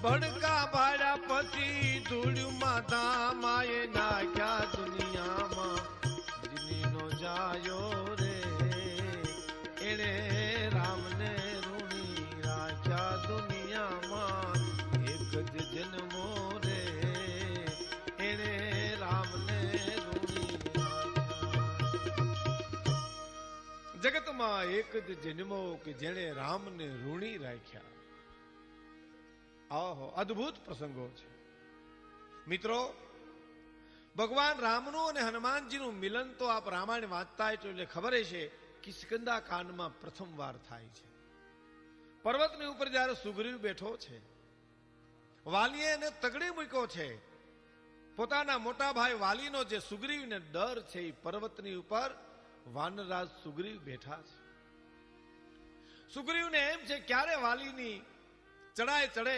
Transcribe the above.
ભડકા ભાડ્યા પછી ધૂળમાં ધામાએ નાખ્યા દુનિયામાં જીની નો જાયો રે એણે રામને ઋણી રાખ્યા દુનિયામાં એક જ જન્મો રે એણે રામને ઋણી જગતમાં એક જ જન્મો કે જેણે રામને ઋણી રાખ્યા. આહો અદ્ભુત પ્રસંગો છે મિત્રો. ભગવાન રામનું અને હનુમાનજીનું મિલન તો આપ રામાયણ વાંચતા હોય તો એટલે ખબર છે કે કિષ્કિંધા કાંડમાં પ્રથમ વાર થાય છે. પર્વતની ઉપર જ્યારે સુગ્રીવ બેઠો છે, વાલીએ એને તગડી મૂક્યો છે. પોતાના મોટા ભાઈ વાલીનો જે સુગ્રીવને ડર છે એ પર્વતની ઉપર વાનરરાજ સુગ્રીવ બેઠા છે. સુગ્રીવને એમ છે ક્યારે વાલીની ચડાઈ ચડે